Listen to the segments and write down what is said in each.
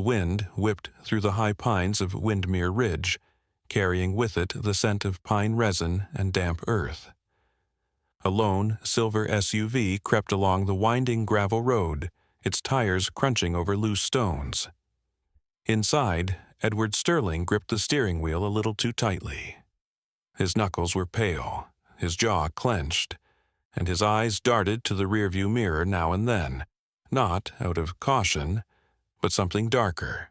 wind whipped through the high pines of Windmere Ridge, carrying with it the scent of pine resin and damp earth. A lone, silver SUV crept along the winding gravel road, its tires crunching over loose stones. Inside, Edward Sterling gripped the steering wheel a little too tightly. His knuckles were pale, his jaw clenched, and his eyes darted to the rearview mirror now and then, not out of caution, but something darker.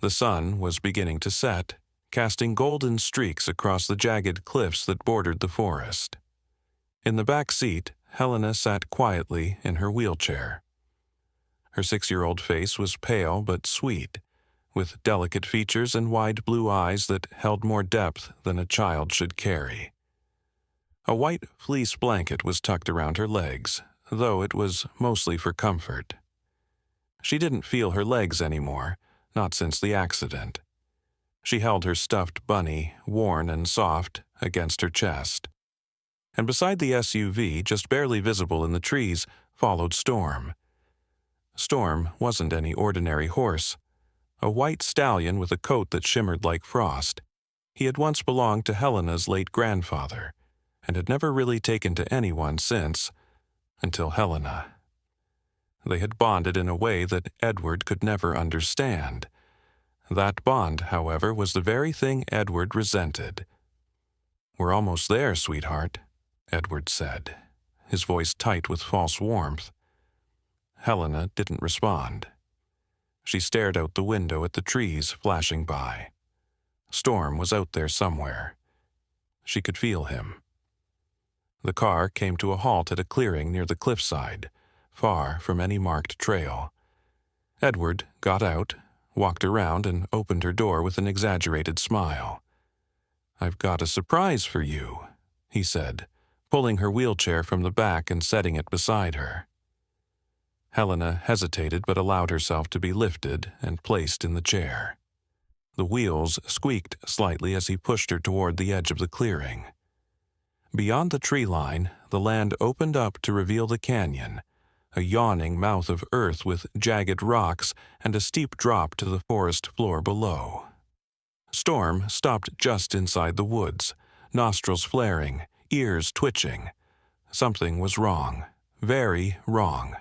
The sun was beginning to set, casting golden streaks across the jagged cliffs that bordered the forest. In the back seat, Helena sat quietly in her wheelchair. Her 6-year-old face was pale but sweet, with delicate features and wide blue eyes that held more depth than a child should carry. A white fleece blanket was tucked around her legs, though it was mostly for comfort. She didn't feel her legs anymore, not since the accident. She held her stuffed bunny, worn and soft, against her chest. And beside the SUV, just barely visible in the trees, followed Storm. Storm wasn't any ordinary horse. A white stallion with a coat that shimmered like frost. He had once belonged to Helena's late grandfather, and had never really taken to anyone since, until Helena. They had bonded in a way that Edward could never understand. That bond, however, was the very thing Edward resented. "We're almost there, sweetheart," Edward said, his voice tight with false warmth. Helena didn't respond. She stared out the window at the trees flashing by. Storm was out there somewhere. She could feel him. The car came to a halt at a clearing near the cliffside, far from any marked trail. Edward got out, walked around, and opened her door with an exaggerated smile. "I've got a surprise for you," he said, pulling her wheelchair from the back and setting it beside her. Helena hesitated but allowed herself to be lifted and placed in the chair. The wheels squeaked slightly as he pushed her toward the edge of the clearing. Beyond the tree line, the land opened up to reveal the canyon, a yawning mouth of earth with jagged rocks and a steep drop to the forest floor below. Storm stopped just inside the woods, nostrils flaring, ears twitching. Something was wrong, very wrong.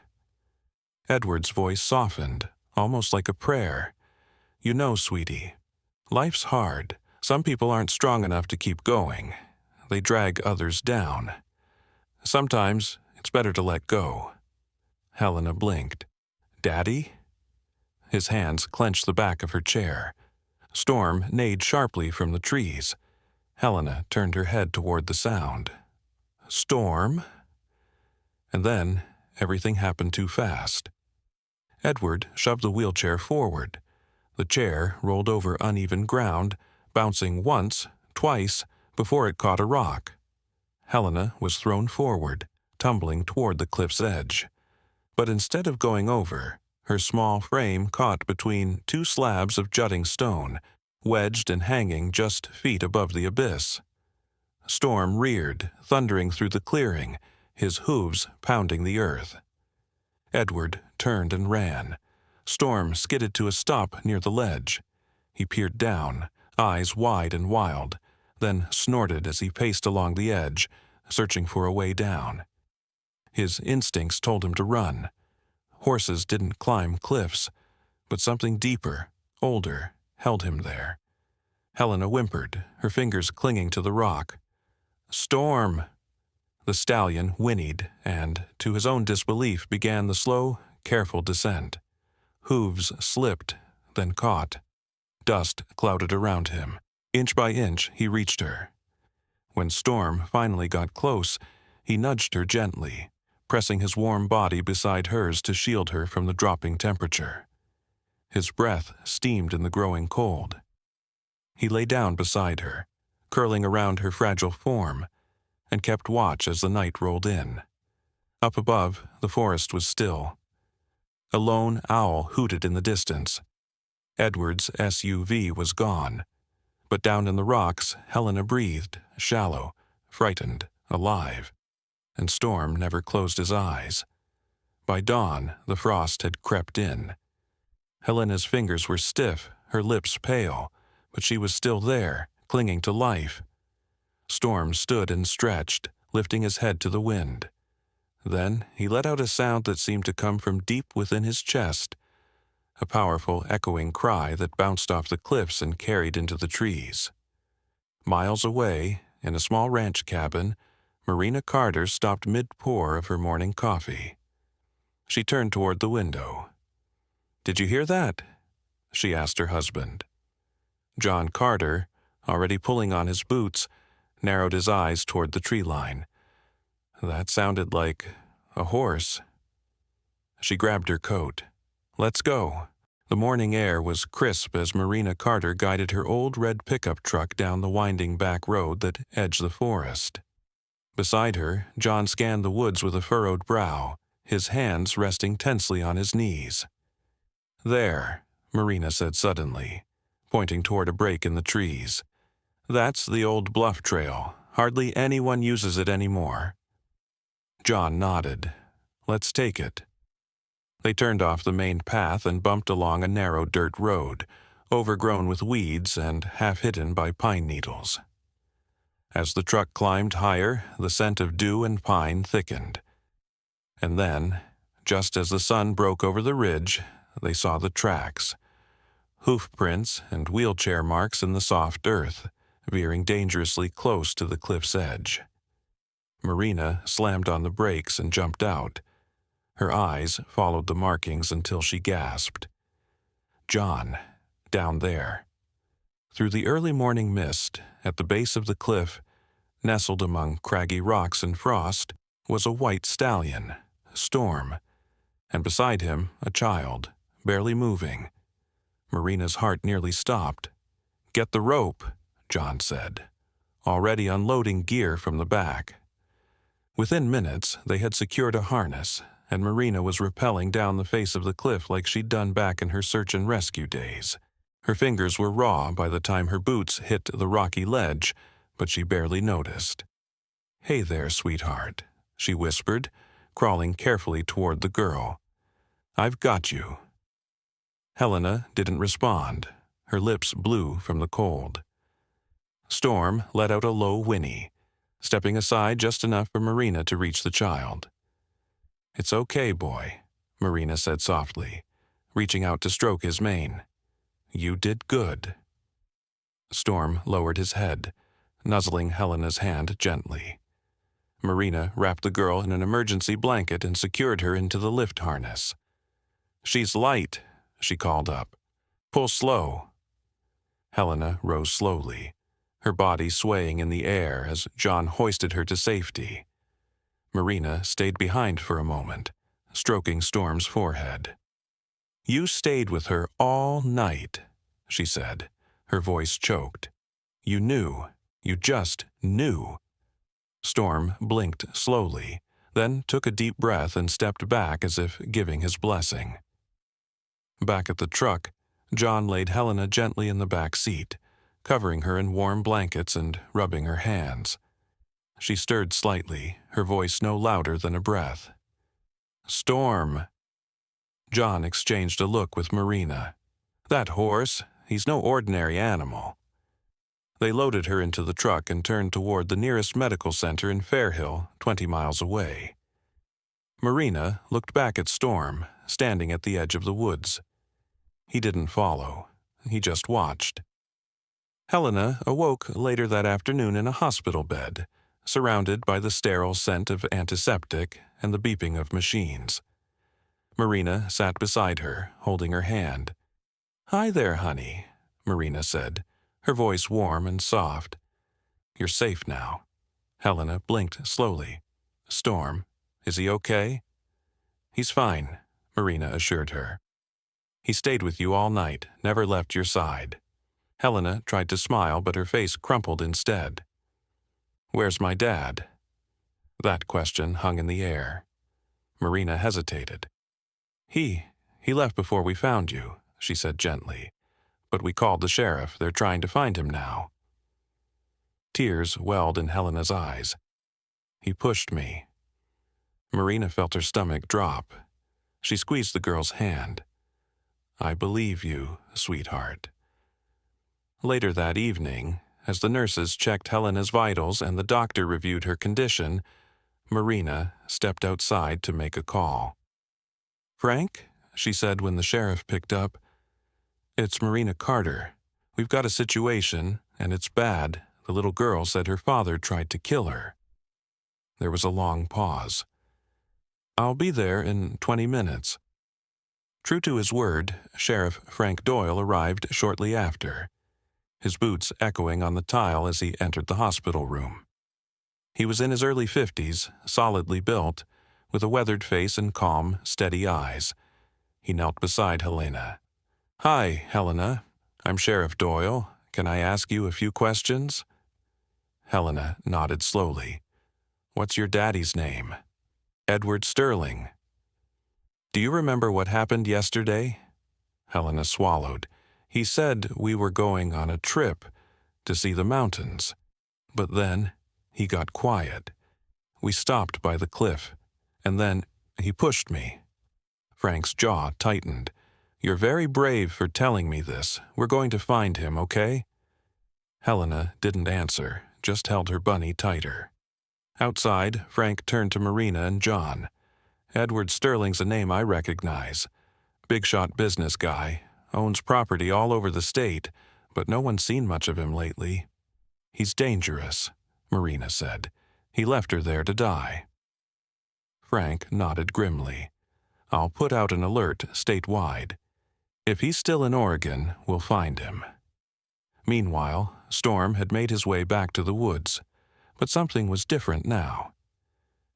Edward's voice softened, almost like a prayer. "You know, sweetie, life's hard. Some people aren't strong enough to keep going. They drag others down. Sometimes it's better to let go." Helena blinked. "Daddy?" His hands clenched the back of her chair. Storm neighed sharply from the trees. Helena turned her head toward the sound. "Storm?" And then everything happened too fast. Edward shoved the wheelchair forward. The chair rolled over uneven ground, bouncing once, twice, before it caught a rock. Helena was thrown forward, tumbling toward the cliff's edge. But instead of going over, her small frame caught between two slabs of jutting stone, wedged and hanging just feet above the abyss. Storm reared, thundering through the clearing, his hooves pounding the earth. Edward turned and ran. Storm skidded to a stop near the ledge. He peered down, eyes wide and wild, then snorted as he paced along the edge, searching for a way down. His instincts told him to run. Horses didn't climb cliffs, but something deeper, older, held him there. Helena whimpered, her fingers clinging to the rock. "Storm!" The stallion whinnied and, to his own disbelief, began the slow, careful descent. Hooves slipped, then caught. Dust clouded around him. Inch by inch, he reached her. When Storm finally got close, he nudged her gently, pressing his warm body beside hers to shield her from the dropping temperature. His breath steamed in the growing cold. He lay down beside her, curling around her fragile form, and kept watch as the night rolled in. Up above, the forest was still. A lone owl hooted in the distance. Edward's SUV was gone, but down in the rocks, Helena breathed, shallow, frightened, alive, and Storm never closed his eyes. By dawn, the frost had crept in. Helena's fingers were stiff, her lips pale, but she was still there, clinging to life. Storm stood and stretched, lifting his head to the wind. Then he let out a sound that seemed to come from deep within his chest, a powerful, echoing cry that bounced off the cliffs and carried into the trees. Miles away, in a small ranch cabin, Marina Carter stopped mid-pour of her morning coffee. She turned toward the window. "Did you hear that?" she asked her husband. John Carter, already pulling on his boots, narrowed his eyes toward the tree line. "That sounded like a horse." She grabbed her coat. "Let's go." The morning air was crisp as Marina Carter guided her old red pickup truck down the winding back road that edged the forest. Beside her, John scanned the woods with a furrowed brow, his hands resting tensely on his knees. "There," Marina said suddenly, pointing toward a break in the trees. "That's the old Bluff Trail. Hardly anyone uses it anymore." John nodded. "Let's take it." They turned off the main path and bumped along a narrow dirt road, overgrown with weeds and half hidden by pine needles. As the truck climbed higher, the scent of dew and pine thickened. And then, just as the sun broke over the ridge, they saw the tracks. Hoof prints and wheelchair marks in the soft earth, veering dangerously close to the cliff's edge. Marina slammed on the brakes and jumped out. Her eyes followed the markings until she gasped. John, down there. Through the early morning mist, at the base of the cliff, nestled among craggy rocks and frost, was a white stallion, Storm, and beside him a child, barely moving. Marina's heart nearly stopped. "Get the rope," John said, already unloading gear from the back. Within minutes, they had secured a harness, and Marina was rappelling down the face of the cliff like she'd done back in her search and rescue days. Her fingers were raw by the time her boots hit the rocky ledge, but she barely noticed. "Hey there, sweetheart," she whispered, crawling carefully toward the girl. "I've got you." Helena didn't respond, her lips blue from the cold. Storm let out a low whinny, stepping aside just enough for Marina to reach the child. "It's okay, boy," Marina said softly, reaching out to stroke his mane. "You did good." Storm lowered his head, nuzzling Helena's hand gently. Marina wrapped the girl in an emergency blanket and secured her into the lift harness. "She's light," she called up. "Pull slow." Helena rose slowly, her body swaying in the air as John hoisted her to safety. Marina stayed behind for a moment, stroking Storm's forehead. "You stayed with her all night," she said, her voice choked. "You knew. You just knew." Storm blinked slowly, then took a deep breath and stepped back as if giving his blessing. Back at the truck, John laid Helena gently in the back seat, covering her in warm blankets and rubbing her hands. She stirred slightly, her voice no louder than a breath. "Storm." John exchanged a look with Marina. "That horse, he's no ordinary animal." They loaded her into the truck and turned toward the nearest medical center in Fairhill, 20 miles away. Marina looked back at Storm, standing at the edge of the woods. He didn't follow. He just watched. Helena awoke later that afternoon in a hospital bed, surrounded by the sterile scent of antiseptic and the beeping of machines. Marina sat beside her, holding her hand. "Hi there, honey," Marina said, her voice warm and soft. "You're safe now." Helena blinked slowly. "Storm, is he okay?" "He's fine," Marina assured her. "He stayed with you all night, never left your side." Helena tried to smile, but her face crumpled instead. "Where's my dad?" That question hung in the air. Marina hesitated. He left before we found you," she said gently. "But we called the sheriff. They're trying to find him now." Tears welled in Helena's eyes. "He pushed me." Marina felt her stomach drop. She squeezed the girl's hand. I believe you, sweetheart. Later that evening, as the nurses checked Helena's vitals and the doctor reviewed her condition, Marina stepped outside to make a call. "Frank," she said when the sheriff picked up, "it's Marina Carter. We've got a situation, and it's bad. The little girl said her father tried to kill her." There was a long pause. "I'll be there in 20 minutes. True to his word, Sheriff Frank Doyle arrived shortly after, his boots echoing on the tile as he entered the hospital room. He was in his early 50s, solidly built, with a weathered face and calm, steady eyes. He knelt beside Helena. "Hi, Helena. I'm Sheriff Doyle. Can I ask you a few questions?" Helena nodded slowly. "What's your daddy's name?" "Edward Sterling." "Do you remember what happened yesterday?" Helena swallowed. "He said we were going on a trip to see the mountains. But then he got quiet. We stopped by the cliff, and then he pushed me." Frank's jaw tightened. "You're very brave for telling me this. We're going to find him, okay?" Helena didn't answer, just held her bunny tighter. Outside, Frank turned to Marina and John. "Edward Sterling's a name I recognize. Big-shot business guy, owns property all over the state, but no one's seen much of him lately." "He's dangerous," Marina said. "He left her there to die." Frank nodded grimly. "I'll put out an alert statewide. If he's still in Oregon, we'll find him." Meanwhile, Storm had made his way back to the woods, but something was different now.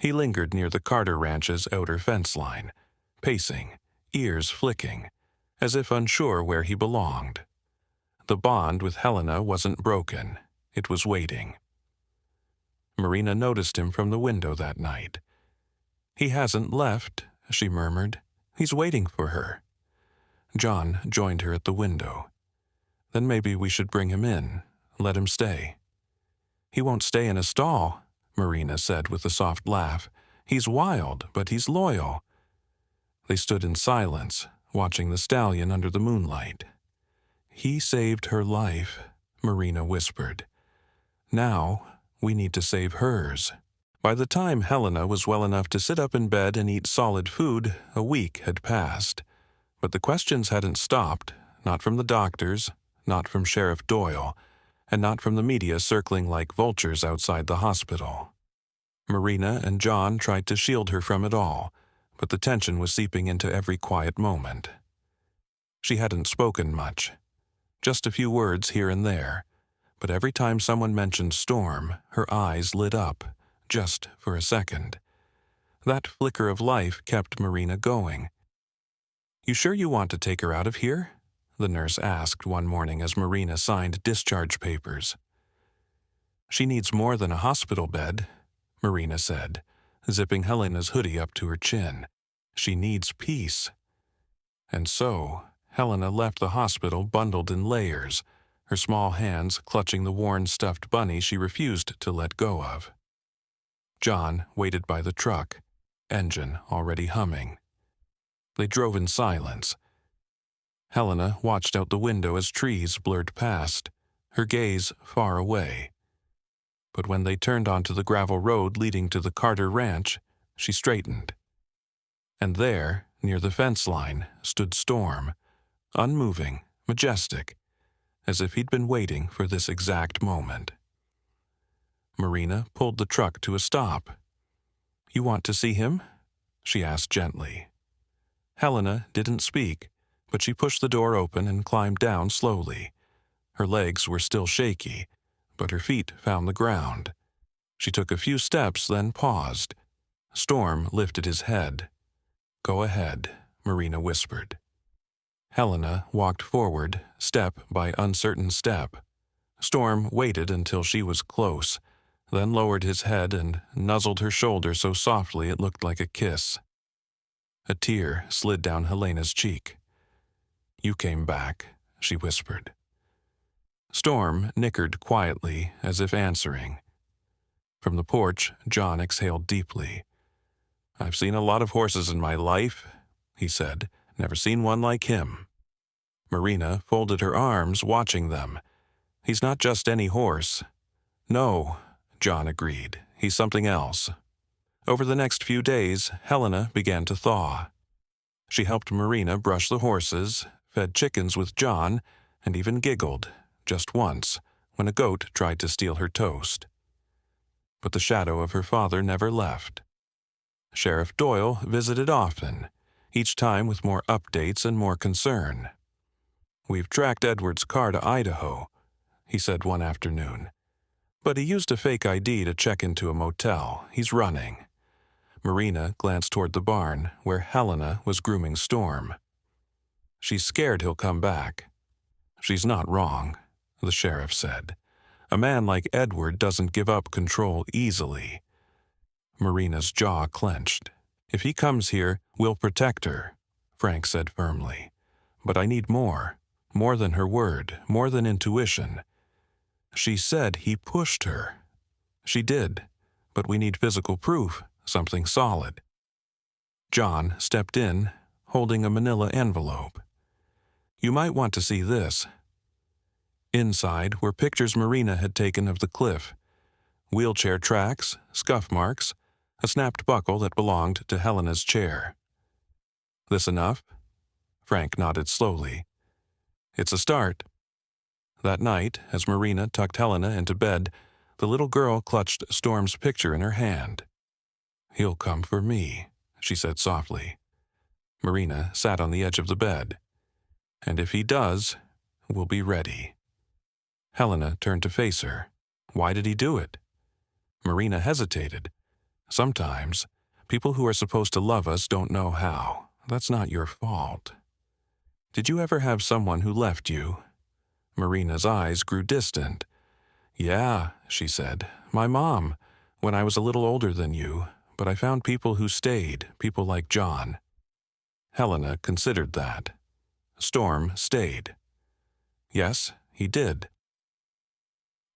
He lingered near the Carter Ranch's outer fence line, pacing, ears flicking, as if unsure where he belonged. The bond with Helena wasn't broken. It was waiting. Marina noticed him from the window that night. "He hasn't left," she murmured. "He's waiting for her." John joined her at the window. "Then maybe we should bring him in, let him stay." "He won't stay in a stall," Marina said with a soft laugh. "He's wild, but he's loyal." They stood in silence, watching the stallion under the moonlight. "He saved her life," Marina whispered. "Now we need to save hers." By the time Helena was well enough to sit up in bed and eat solid food, a week had passed. But the questions hadn't stopped, not from the doctors, not from Sheriff Doyle, and not from the media circling like vultures outside the hospital. Marina and John tried to shield her from it all, but the tension was seeping into every quiet moment. She hadn't spoken much, just a few words here and there, but every time someone mentioned Storm, her eyes lit up, just for a second. That flicker of life kept Marina going. "You sure you want to take her out of here?" the nurse asked one morning as Marina signed discharge papers. "She needs more than a hospital bed," Marina said, zipping Helena's hoodie up to her chin. "She needs peace." And so, Helena left the hospital bundled in layers, her small hands clutching the worn stuffed bunny she refused to let go of. John waited by the truck, engine already humming. They drove in silence. Helena watched out the window as trees blurred past, her gaze far away. But when they turned onto the gravel road leading to the Carter Ranch, she straightened. And there, near the fence line, stood Storm, unmoving, majestic, as if he'd been waiting for this exact moment. Marina pulled the truck to a stop. "You want to see him?" she asked gently. Helena didn't speak, but she pushed the door open and climbed down slowly. Her legs were still shaky, but her feet found the ground. She took a few steps, then paused. Storm lifted his head. "Go ahead," Marina whispered. Helena walked forward, step by uncertain step. Storm waited until she was close, then lowered his head and nuzzled her shoulder so softly it looked like a kiss. A tear slid down Helena's cheek. "You came back," she whispered. Storm nickered quietly, as if answering. From the porch, John exhaled deeply. "I've seen a lot of horses in my life," he said. "Never seen one like him." Marina folded her arms, watching them. "He's not just any horse." "No," John agreed. "He's something else." Over the next few days, Helena began to thaw. She helped Marina brush the horses, fed chickens with John, and even giggled, just once, when a goat tried to steal her toast. But the shadow of her father never left. Sheriff Doyle visited often, each time with more updates and more concern. "We've tracked Edward's car to Idaho," he said one afternoon. "But he used a fake ID to check into a motel. He's running." Marina glanced toward the barn, where Helena was grooming Storm. "She's scared he'll come back." "She's not wrong," the sheriff said. "A man like Edward doesn't give up control easily." Marina's jaw clenched. "If he comes here, we'll protect her," Frank said firmly. "But I need more. More than her word, more than intuition." "She said he pushed her." "She did, but we need physical proof, something solid." John stepped in, holding a manila envelope. "You might want to see this." Inside were pictures Marina had taken of the cliff. Wheelchair tracks, scuff marks, a snapped buckle that belonged to Helena's chair. "This enough?" Frank nodded slowly. "It's a start." That night, as Marina tucked Helena into bed, the little girl clutched Storm's picture in her hand. "He'll come for me," she said softly. Marina sat on the edge of the bed. "And if he does, we'll be ready." Helena turned to face her. Why did he do it? Marina hesitated. "Sometimes, people who are supposed to love us don't know how. That's not your fault." "Did you ever have someone who left you?" Marina's eyes grew distant. "Yeah," she said. "My mom, when I was a little older than you, but I found people who stayed, people like John." Helena considered that. Storm stayed. Yes, he did.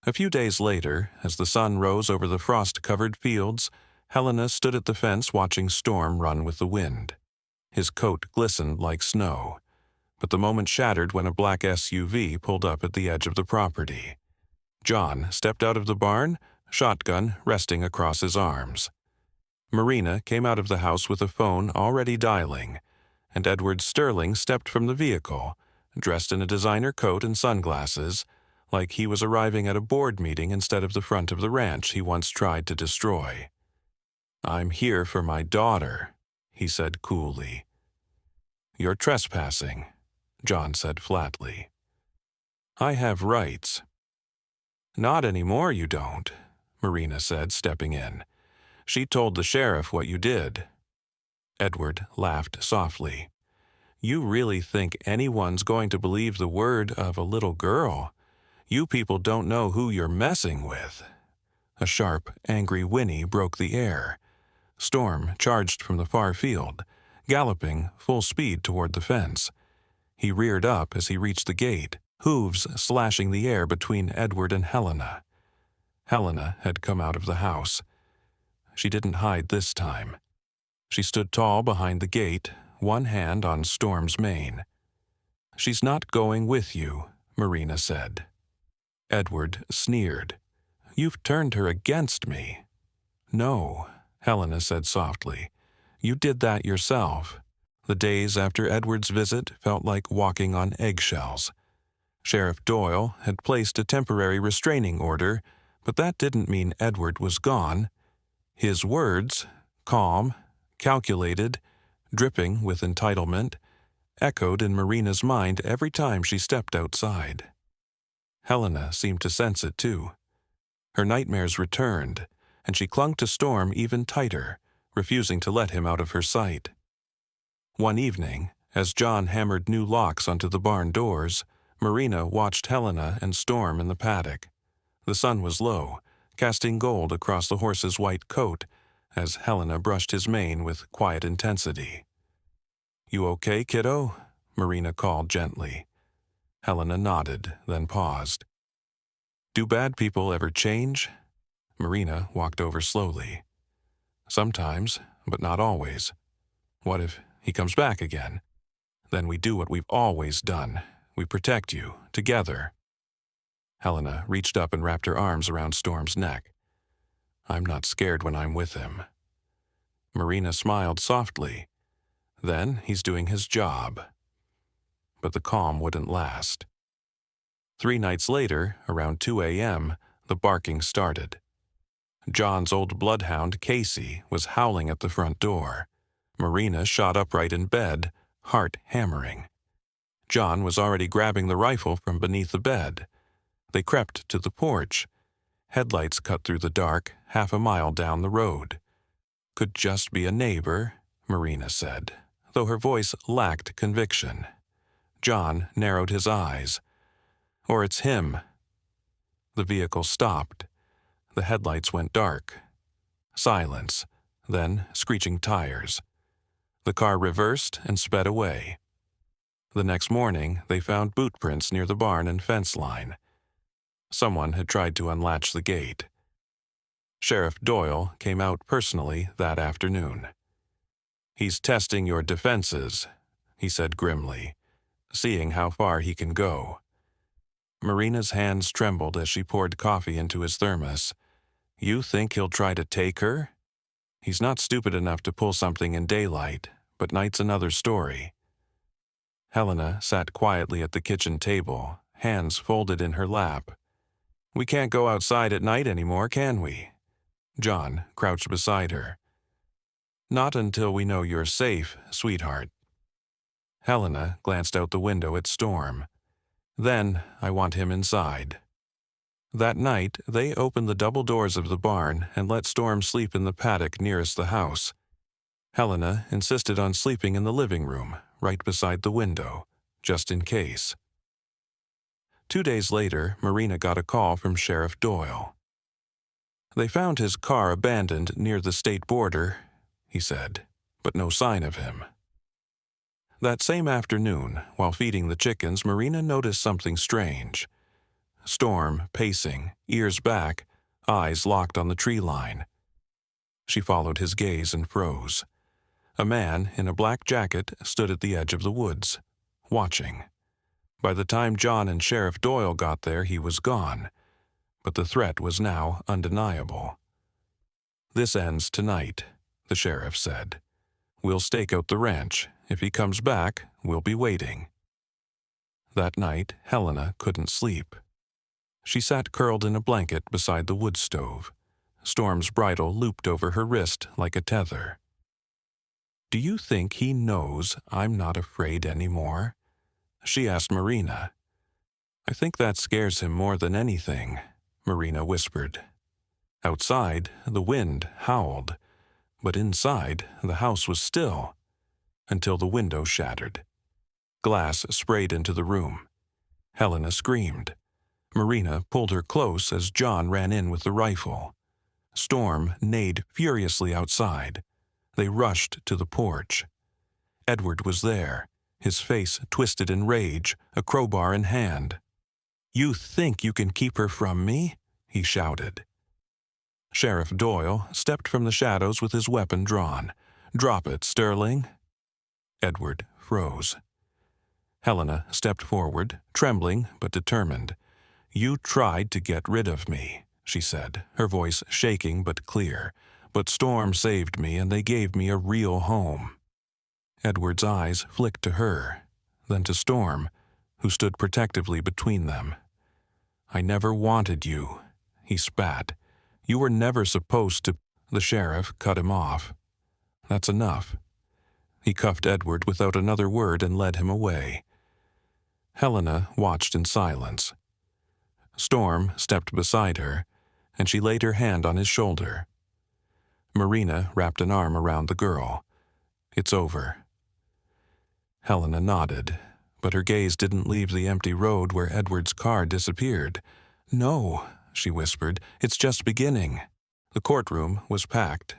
A few days later, as the sun rose over the frost-covered fields, Helena stood at the fence watching Storm run with the wind. His coat glistened like snow, but the moment shattered when a black SUV pulled up at the edge of the property. John stepped out of the barn, shotgun resting across his arms. Marina came out of the house with a phone already dialing, and Edward Sterling stepped from the vehicle, dressed in a designer coat and sunglasses, like he was arriving at a board meeting instead of the front of the ranch he once tried to destroy. "I'm here for my daughter," he said coolly. "You're trespassing," John said flatly. "I have rights." "Not anymore, you don't," Marina said, stepping in. "She told the sheriff what you did." Edward laughed softly. "You really think anyone's going to believe the word of a little girl? You people don't know who you're messing with." A sharp, angry whinny broke the air. Storm charged from the far field, galloping full speed toward the fence. He reared up as he reached the gate, hooves slashing the air between Edward and Helena. Helena had come out of the house. She didn't hide this time. She stood tall behind the gate, one hand on Storm's mane. "She's not going with you," Marina said. Edward sneered. "You've turned her against me." "No," Helena said softly. "You did that yourself." The days after Edward's visit felt like walking on eggshells. Sheriff Doyle had placed a temporary restraining order, but that didn't mean Edward was gone. His words, calm, calculated, dripping with entitlement, echoed in Marina's mind every time she stepped outside. Helena seemed to sense it too. Her nightmares returned, and she clung to Storm even tighter, refusing to let him out of her sight. One evening, as John hammered new locks onto the barn doors, Marina watched Helena and Storm in the paddock. The sun was low, casting gold across the horse's white coat, as Helena brushed his mane with quiet intensity. "You okay, kiddo?" Marina called gently. Helena nodded, then paused. "Do bad people ever change?" Marina walked over slowly. "Sometimes, but not always. What if he comes back again? Then we do what we've always done. We protect you, together." Helena reached up and wrapped her arms around Storm's neck. "I'm not scared when I'm with him." Marina smiled softly. "Then he's doing his job." But the calm wouldn't last. 3 nights later, around 2 a.m., the barking started. John's old bloodhound, Casey, was howling at the front door. Marina shot upright in bed, heart hammering. John was already grabbing the rifle from beneath the bed. They crept to the porch. Headlights cut through the dark, half a mile down the road. "Could just be a neighbor," Marina said, though her voice lacked conviction. John narrowed his eyes. "Or it's him." The vehicle stopped. The headlights went dark. Silence, then screeching tires. The car reversed and sped away. The next morning, they found boot prints near the barn and fence line. Someone had tried to unlatch the gate. Sheriff Doyle came out personally that afternoon. "He's testing your defenses," he said grimly, "seeing how far he can go." Marina's hands trembled as she poured coffee into his thermos. "You think he'll try to take her? He's not stupid enough to pull something in daylight, but night's another story." Helena sat quietly at the kitchen table, hands folded in her lap. "We can't go outside at night anymore, can we?" John crouched beside her. "Not until we know you're safe, sweetheart." Helena glanced out the window at Storm. "Then I want him inside." That night, they opened the double doors of the barn and let Storm sleep in the paddock nearest the house. Helena insisted on sleeping in the living room, right beside the window, just in case. 2 days later, Marina got a call from Sheriff Doyle. "They found his car abandoned near the state border," he said, "but no sign of him." That same afternoon, while feeding the chickens, Marina noticed something strange. Storm, pacing, ears back, eyes locked on the tree line. She followed his gaze and froze. A man in a black jacket stood at the edge of the woods, watching. By the time John and Sheriff Doyle got there, he was gone, but the threat was now undeniable. "This ends tonight," the sheriff said. "We'll stake out the ranch. If he comes back, we'll be waiting." That night, Helena couldn't sleep. She sat curled in a blanket beside the wood stove. Storm's bridle looped over her wrist like a tether. "Do you think he knows I'm not afraid anymore?" she asked Marina. "I think that scares him more than anything," Marina whispered. Outside, the wind howled, but inside, the house was still, until the window shattered. Glass sprayed into the room. Helena screamed. Marina pulled her close as John ran in with the rifle. Storm neighed furiously outside. They rushed to the porch. Edward was there, his face twisted in rage, a crowbar in hand. "You think you can keep her from me?" he shouted. Sheriff Doyle stepped from the shadows with his weapon drawn. "Drop it, Sterling." Edward froze. Helena stepped forward, trembling but determined. "You tried to get rid of me," she said, her voice shaking but clear. "But Storm saved me and they gave me a real home." Edward's eyes flicked to her, then to Storm, who stood protectively between them. "I never wanted you," he spat. "You were never supposed to—" The sheriff cut him off. "That's enough." He cuffed Edward without another word and led him away. Helena watched in silence. Storm stepped beside her, and she laid her hand on his shoulder. Marina wrapped an arm around the girl. "It's over." Helena nodded, but her gaze didn't leave the empty road where Edward's car disappeared. "No," she whispered, "it's just beginning." The courtroom was packed.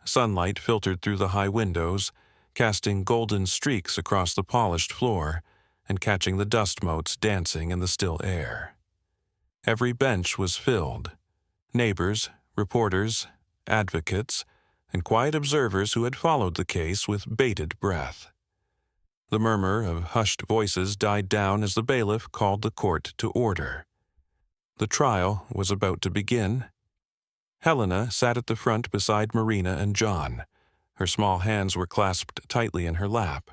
Sunlight filtered through the high windows, casting golden streaks across the polished floor and catching the dust motes dancing in the still air. Every bench was filled. Neighbors, reporters, advocates, and quiet observers who had followed the case with bated breath. The murmur of hushed voices died down as the bailiff called the court to order. The trial was about to begin. Helena sat at the front beside Marina and John. Her small hands were clasped tightly in her lap.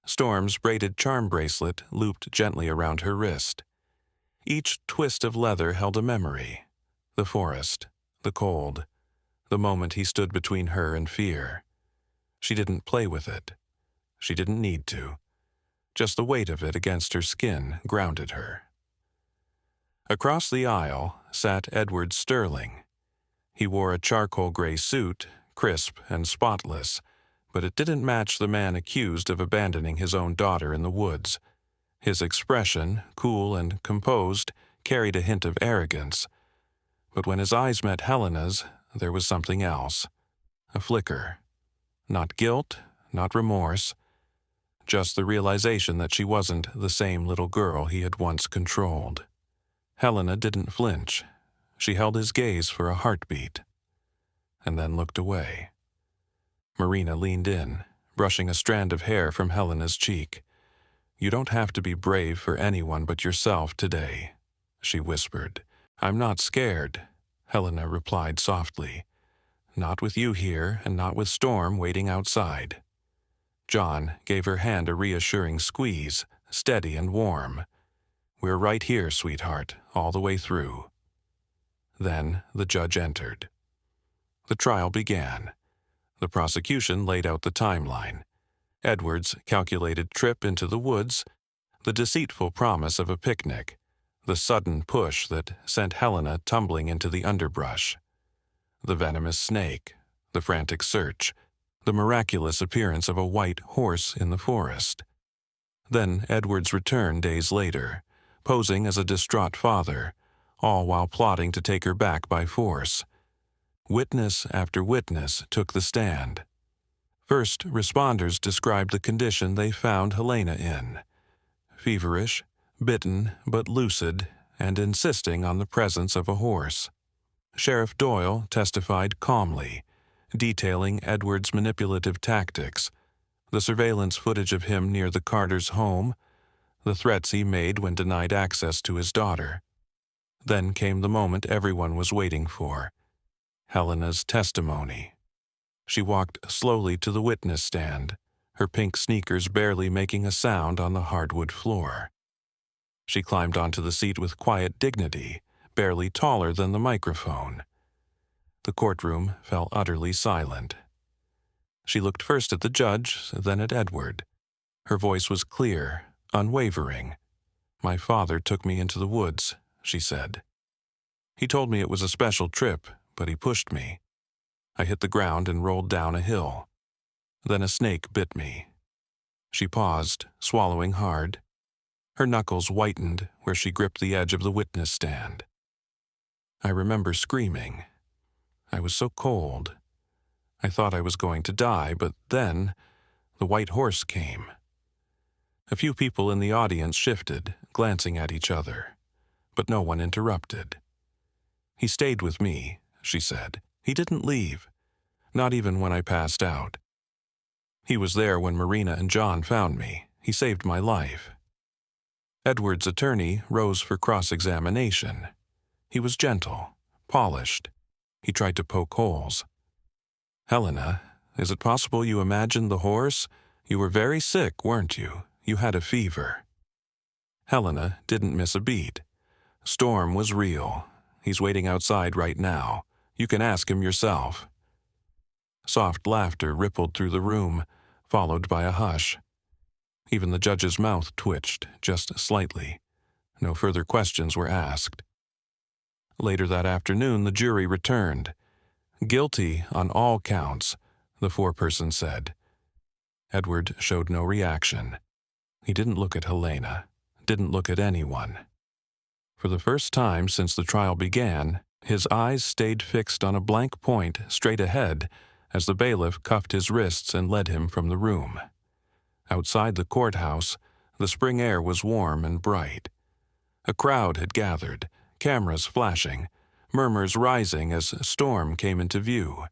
Storm's braided charm bracelet looped gently around her wrist. Each twist of leather held a memory. The forest, the cold, the moment he stood between her and fear. She didn't play with it. She didn't need to. Just the weight of it against her skin grounded her. Across the aisle sat Edward Sterling. He wore a charcoal gray suit, crisp and spotless, but it didn't match the man accused of abandoning his own daughter in the woods. His expression, cool and composed, carried a hint of arrogance. But when his eyes met Helena's, there was something else. A flicker. Not guilt, not remorse. Just the realization that she wasn't the same little girl he had once controlled. Helena didn't flinch. She held his gaze for a heartbeat, and then looked away. Marina leaned in, brushing a strand of hair from Helena's cheek. "You don't have to be brave for anyone but yourself today," she whispered. "I'm not scared," Helena replied softly. "Not with you here, and not with Storm waiting outside." John gave her hand a reassuring squeeze, steady and warm. "We're right here, sweetheart, all the way through." Then the judge entered. The trial began. The prosecution laid out the timeline. Edward's calculated trip into the woods, the deceitful promise of a picnic, the sudden push that sent Helena tumbling into the underbrush, the venomous snake, the frantic search, the miraculous appearance of a white horse in the forest. Then Edward's return days later, posing as a distraught father, all while plotting to take her back by force. Witness after witness took the stand. First responders described the condition they found Helena in. Feverish, bitten but lucid, and insisting on the presence of a horse. Sheriff Doyle testified calmly, detailing Edward's manipulative tactics, the surveillance footage of him near the Carters' home, the threats he made when denied access to his daughter. Then came the moment everyone was waiting for. Helena's testimony. She walked slowly to the witness stand, her pink sneakers barely making a sound on the hardwood floor. She climbed onto the seat with quiet dignity, barely taller than the microphone. The courtroom fell utterly silent. She looked first at the judge, then at Edward. Her voice was clear, unwavering. "My father took me into the woods," she said. "He told me it was a special trip, but he pushed me. I hit the ground and rolled down a hill. Then a snake bit me." She paused, swallowing hard. Her knuckles whitened where she gripped the edge of the witness stand. "I remember screaming. I was so cold. I thought I was going to die, but then the white horse came." A few people in the audience shifted, glancing at each other, but no one interrupted. "He stayed with me," she said. "He didn't leave, not even when I passed out. He was there when Marina and John found me. He saved my life." Edward's attorney rose for cross-examination. He was gentle, polished. He tried to poke holes. "Helena, is it possible you imagined the horse? You were very sick, weren't you? You had a fever." Helena didn't miss a beat. "Storm was real. He's waiting outside right now. You can ask him yourself." Soft laughter rippled through the room, followed by a hush. Even the judge's mouth twitched, just slightly. No further questions were asked. Later that afternoon, the jury returned. "Guilty on all counts," the foreperson said. Edward showed no reaction. He didn't look at Helena, didn't look at anyone. For the first time since the trial began, his eyes stayed fixed on a blank point straight ahead as the bailiff cuffed his wrists and led him from the room. Outside the courthouse, the spring air was warm and bright. A crowd had gathered, cameras flashing, murmurs rising as Storm came into view.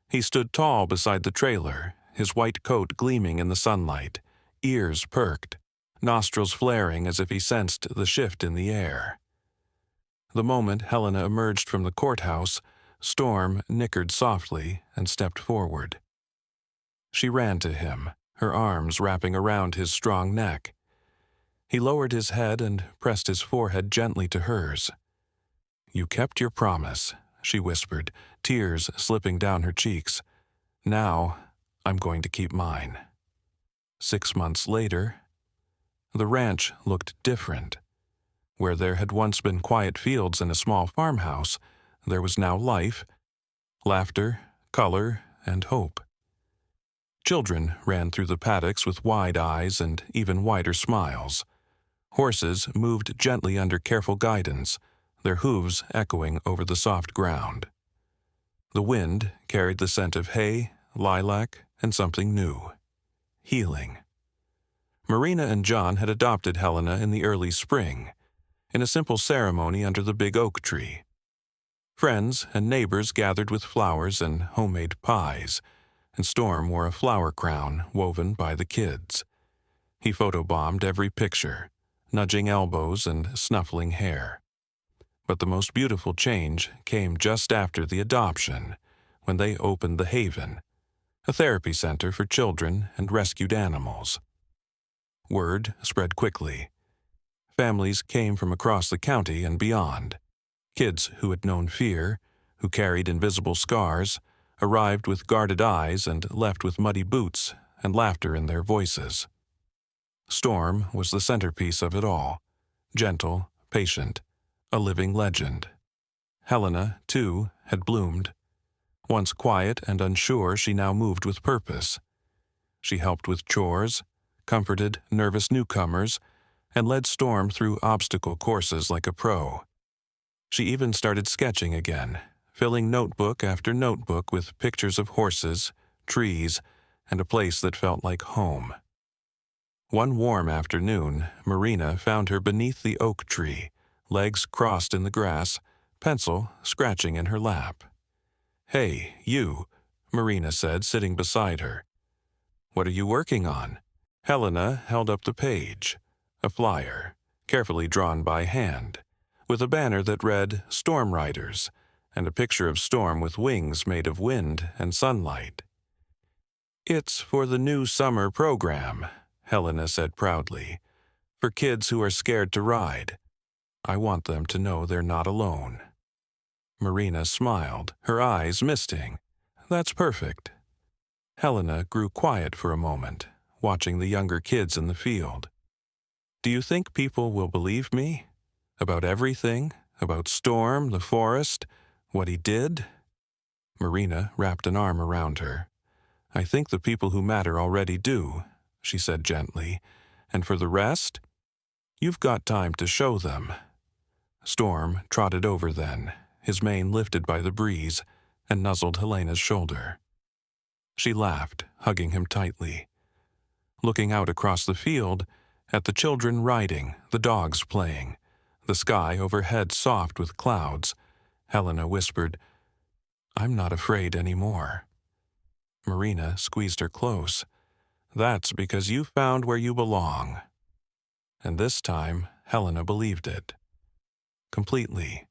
He stood tall beside the trailer, his white coat gleaming in the sunlight, ears perked, nostrils flaring as if he sensed the shift in the air. The moment Helena emerged from the courthouse, Storm nickered softly and stepped forward. She ran to him, her arms wrapping around his strong neck. He lowered his head and pressed his forehead gently to hers. "You kept your promise," she whispered, tears slipping down her cheeks. "Now, I'm going to keep mine." 6 months later, the ranch looked different. Where there had once been quiet fields and a small farmhouse, there was now life, laughter, color, and hope. Children ran through the paddocks with wide eyes and even wider smiles. Horses moved gently under careful guidance, their hooves echoing over the soft ground. The wind carried the scent of hay, lilac, and something new: healing. Marina and John had adopted Helena in the early spring, in a simple ceremony under the big oak tree. Friends and neighbors gathered with flowers and homemade pies, and Storm wore a flower crown woven by the kids. He photobombed every picture, nudging elbows and snuffling hair. But the most beautiful change came just after the adoption, when they opened the Haven, a therapy center for children and rescued animals. Word spread quickly. Families came from across the county and beyond. Kids who had known fear, who carried invisible scars, arrived with guarded eyes and left with muddy boots and laughter in their voices. Storm was the centerpiece of it all, gentle, patient, a living legend. Helena, too, had bloomed. Once quiet and unsure, she now moved with purpose. She helped with chores, comforted nervous newcomers, and led Storm through obstacle courses like a pro. She even started sketching again, filling notebook after notebook with pictures of horses, trees, and a place that felt like home. One warm afternoon, Marina found her beneath the oak tree, legs crossed in the grass, pencil scratching in her lap. "Hey, you," Marina said, sitting beside her. "What are you working on?" Helena held up the page, a flyer, carefully drawn by hand, with a banner that read "Storm Riders," and a picture of Storm with wings made of wind and sunlight. "It's for the new summer program," Helena said proudly, "for kids who are scared to ride. I want them to know they're not alone." Marina smiled, her eyes misting. "That's perfect." Helena grew quiet for a moment, watching the younger kids in the field. "Do you think people will believe me? About everything? About Storm, the forest, what he did?" Marina wrapped an arm around her. "I think the people who matter already do," she said gently. "And for the rest, you've got time to show them." Storm trotted over then, his mane lifted by the breeze, and nuzzled Helena's shoulder. She laughed, hugging him tightly. Looking out across the field, at the children riding, the dogs playing, the sky overhead soft with clouds, Helena whispered, "I'm not afraid anymore." Marina squeezed her close. "That's because you found where you belong." And this time, Helena believed it. Completely.